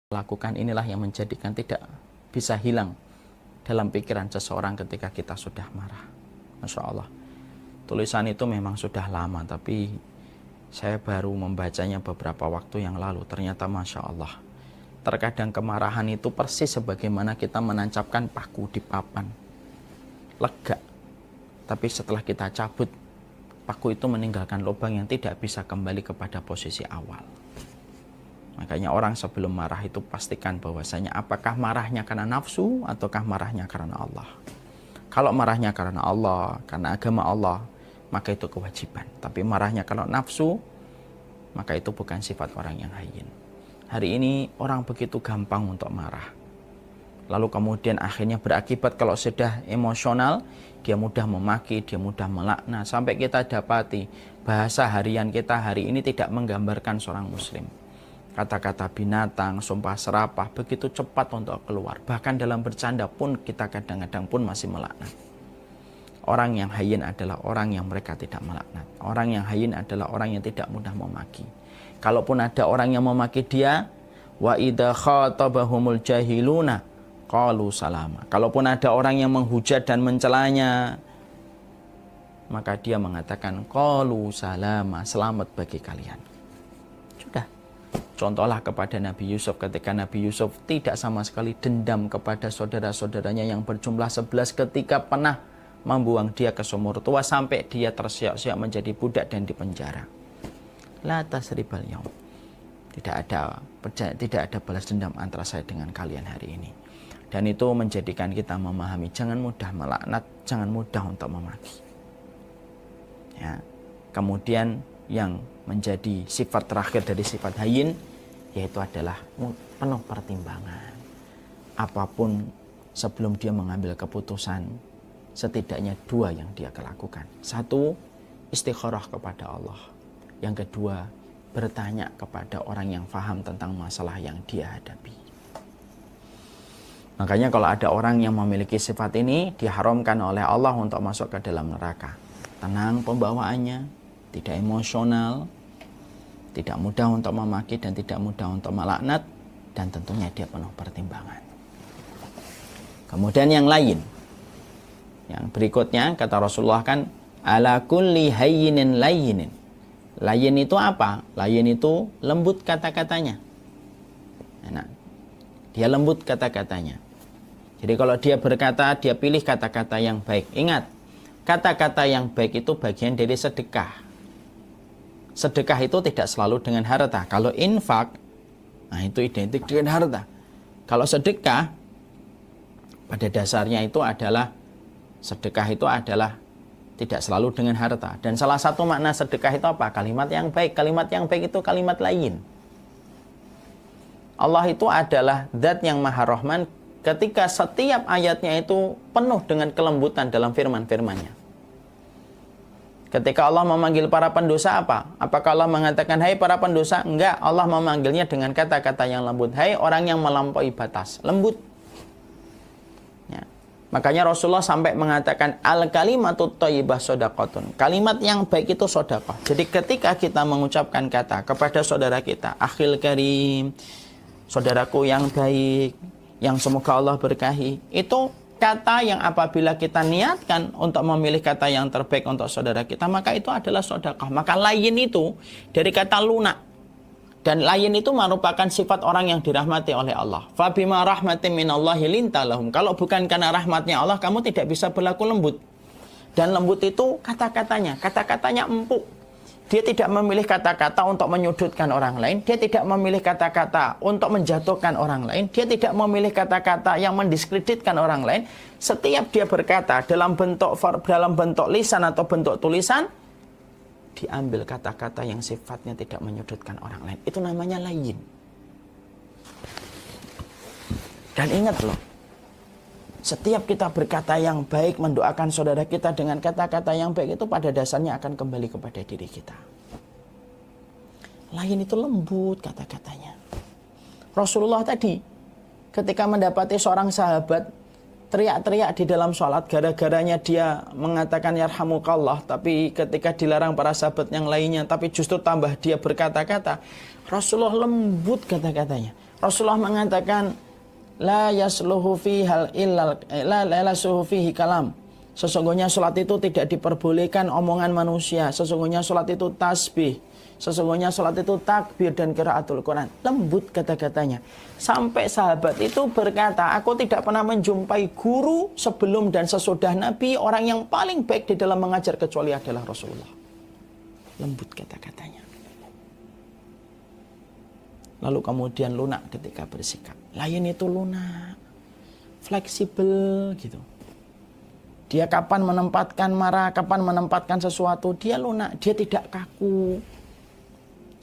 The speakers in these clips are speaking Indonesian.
lakukan inilah yang menjadikan tidak bisa hilang dalam pikiran seseorang ketika kita sudah marah. Masya Allah, tulisan itu memang sudah lama, tapi saya baru membacanya beberapa waktu yang lalu. Ternyata Masya Allah, terkadang kemarahan itu persis sebagaimana kita menancapkan paku di papan. Lega, tapi setelah kita cabut, paku itu meninggalkan lubang yang tidak bisa kembali kepada posisi awal. Makanya orang sebelum marah itu pastikan bahwasanya apakah marahnya karena nafsu ataukah marahnya karena Allah. Kalau marahnya karena Allah, karena agama Allah, maka itu kewajiban. Tapi marahnya kalau nafsu, maka itu bukan sifat orang yang hayyin. Hari ini orang begitu gampang untuk marah. Lalu kemudian akhirnya berakibat kalau sudah emosional, dia mudah memaki, dia mudah melaknat. Sampai kita dapati bahasa harian kita hari ini tidak menggambarkan seorang muslim. Kata-kata binatang, sumpah serapah begitu cepat untuk keluar. Bahkan dalam bercanda pun kita kadang-kadang pun masih melaknat. Orang yang hayyin adalah orang yang mereka tidak melaknat. Orang yang hayyin adalah orang yang tidak mudah memaki. Kalaupun ada orang yang memaki dia, wa idza khatabahumul jahiluna qalu salama. Kalaupun ada orang yang menghujat dan mencelanya, maka dia mengatakan qalu salama, selamat bagi kalian. Sudah. Contohlah kepada Nabi Yusuf ketika Nabi Yusuf tidak sama sekali dendam kepada saudara-saudaranya yang berjumlah 11 ketika pernah membuang dia ke sumur tua sampai dia tersiak-siak menjadi budak dan dipenjara. La tasribal yaum. Tidak ada balas dendam antara saya dengan kalian hari ini. Dan itu menjadikan kita memahami jangan mudah melaknat, jangan mudah untuk memaki. Ya. Kemudian yang menjadi sifat terakhir dari sifat hayyin yaitu adalah penuh pertimbangan. Apapun sebelum dia mengambil keputusan, setidaknya dua yang dia lakukan. Satu, istikharah kepada Allah. Yang kedua, bertanya kepada orang yang faham tentang masalah yang dia hadapi. Makanya kalau ada orang yang memiliki sifat ini, diharamkan oleh Allah untuk masuk ke dalam neraka. Tenang pembawaannya, tidak emosional, tidak mudah untuk memaki dan tidak mudah untuk melaknat, dan tentunya dia penuh pertimbangan. Kemudian yang lain, yang berikutnya kata Rasulullah kan, ala kulli hayyinin layyinin. Layyin itu apa? Layyin itu lembut kata-katanya. Nah, dia lembut kata-katanya. Jadi kalau dia berkata, dia pilih kata-kata yang baik. Ingat, kata-kata yang baik itu bagian dari sedekah. Sedekah itu tidak selalu dengan harta. Kalau infak, nah itu identik dengan harta. Kalau sedekah, pada dasarnya itu adalah, sedekah itu adalah tidak selalu dengan harta. Dan salah satu makna sedekah itu apa? Kalimat yang baik. Kalimat yang baik itu kalimat layyin. Allah itu adalah zat yang maha rahman ketika setiap ayatnya itu penuh dengan kelembutan dalam firman-firmannya. Ketika Allah memanggil para pendosa apa? Apakah Allah mengatakan, hai para pendosa? Enggak, Allah memanggilnya dengan kata-kata yang lembut. Hai orang yang melampaui batas. Lembut. Ya. Makanya Rasulullah sampai mengatakan, al-kalimatut thayyibah shadaqatun. Kalimat yang baik itu sedekah. Jadi ketika kita mengucapkan kata kepada saudara kita, akhil karim, saudaraku yang baik, yang semoga Allah berkahi, itu kata yang apabila kita niatkan untuk memilih kata yang terbaik untuk saudara kita, maka itu adalah sedekah. Maka layyin itu dari kata lunak. Dan layyin itu merupakan sifat orang yang dirahmati oleh Allah. Fabima rahmatin minallahi linta lahum. Kalau bukan karena rahmatnya Allah, kamu tidak bisa berlaku lembut. Dan lembut itu kata-katanya. Kata-katanya empuk. Dia tidak memilih kata-kata untuk menyudutkan orang lain. Dia tidak memilih kata-kata untuk menjatuhkan orang lain. Dia tidak memilih kata-kata yang mendiskreditkan orang lain. Setiap dia berkata dalam bentuk lisan atau bentuk tulisan, diambil kata-kata yang sifatnya tidak menyudutkan orang lain. Itu namanya layyin. Dan ingat loh, setiap kita berkata yang baik, mendoakan saudara kita dengan kata-kata yang baik, itu pada dasarnya akan kembali kepada diri kita. Layyin itu lembut kata-katanya. Rasulullah tadi ketika mendapati seorang sahabat teriak-teriak di dalam sholat, gara-garanya dia mengatakan yarhamukallah, tapi ketika dilarang para sahabat yang lainnya, tapi justru tambah dia berkata-kata, Rasulullah lembut kata-katanya. Rasulullah mengatakan la yasluhu fihal illal la yasluhu fihi kalam. Sesungguhnya sholat itu tidak diperbolehkan omongan manusia. Sesungguhnya sholat itu tasbih. Sesungguhnya sholat itu takbir dan qiraatul Quran. Lembut kata-katanya. Sampai sahabat itu berkata, aku tidak pernah menjumpai guru sebelum dan sesudah Nabi, orang yang paling baik di dalam mengajar kecuali adalah Rasulullah. Lembut kata-katanya. Lalu kemudian lunak ketika bersikap. Lain itu lunak. Fleksibel gitu. Dia kapan menempatkan marah, kapan menempatkan sesuatu, dia lunak, dia tidak kaku.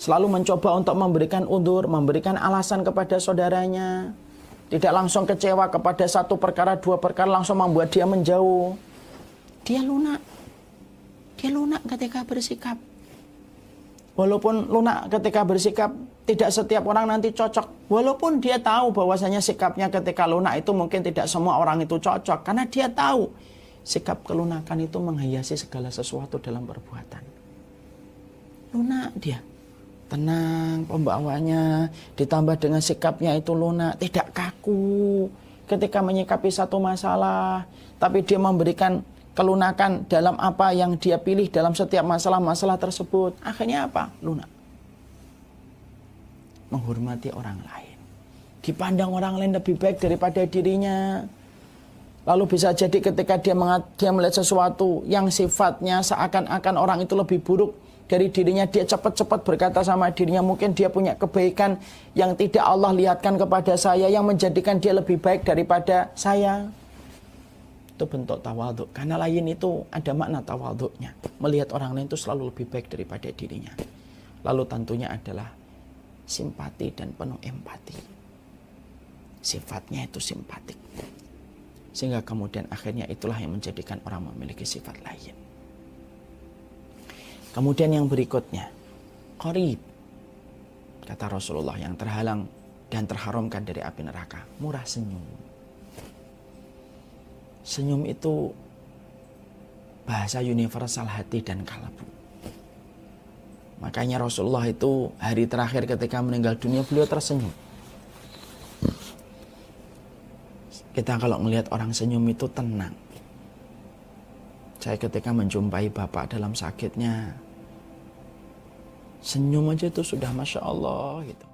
Selalu mencoba untuk memberikan undur, memberikan alasan kepada saudaranya. Tidak langsung kecewa kepada satu perkara, dua perkara, langsung membuat dia menjauh. Dia lunak. Dia lunak ketika bersikap. Walaupun lunak ketika bersikap, tidak setiap orang nanti cocok. Walaupun dia tahu bahwasanya sikapnya ketika lunak itu mungkin tidak semua orang itu cocok. Karena dia tahu sikap kelunakan itu menghiasi segala sesuatu dalam perbuatan. Lunak dia. Tenang pembawaannya, ditambah dengan sikapnya itu lunak, tidak kaku ketika menyikapi satu masalah, tapi dia memberikan kelunakan dalam apa yang dia pilih dalam setiap masalah-masalah tersebut. Akhirnya apa? Lunak. Menghormati orang lain. Dipandang orang lain lebih baik daripada dirinya. Lalu bisa jadi ketika dia melihat sesuatu yang sifatnya seakan-akan orang itu lebih buruk dari dirinya, dia cepat-cepat berkata sama dirinya, mungkin dia punya kebaikan yang tidak Allah lihatkan kepada saya, yang menjadikan dia lebih baik daripada saya. Itu bentuk tawadhu. Karena lain itu ada makna tawadhunya. Melihat orang lain itu selalu lebih baik daripada dirinya. Lalu tentunya adalah simpati dan penuh empati. Sifatnya itu simpatik. Sehingga kemudian akhirnya itulah yang menjadikan orang memiliki sifat lain. Kemudian yang berikutnya, qarib. Kata Rasulullah, yang terhalang dan terharamkan dari api neraka, murah senyum. Senyum itu bahasa universal hati dan kalbu. Makanya Rasulullah itu hari terakhir ketika meninggal dunia, beliau tersenyum. Kita kalau melihat orang senyum itu tenang. Saya ketika menjumpai bapak dalam sakitnya, senyum aja itu sudah Masya Allah gitu.